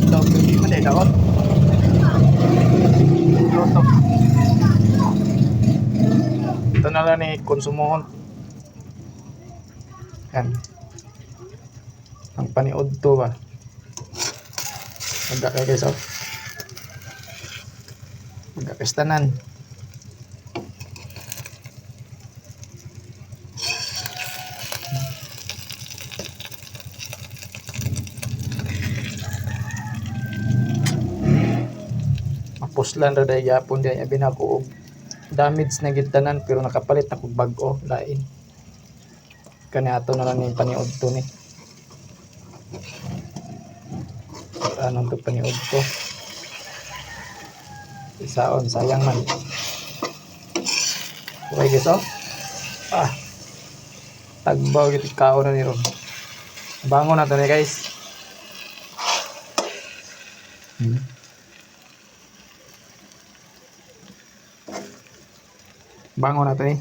daw hindi man ay daot. Luto. Ito na lang ni konsumohon. Yan. Ang paniod to ba? Magka kayo guys, oh. Magkakastanan. Mapuslan ra day yapon day abi na ko og damage na gid tanan pero nakapalit na kog bag-o lain. Kani ato na lang yung paniod to ni. Anong to paniod to? Isaon, sayang man. Okay guys, oh. Tagbaw gid kao na ni ron. Bangon na to ni guys. Bangon na to ni.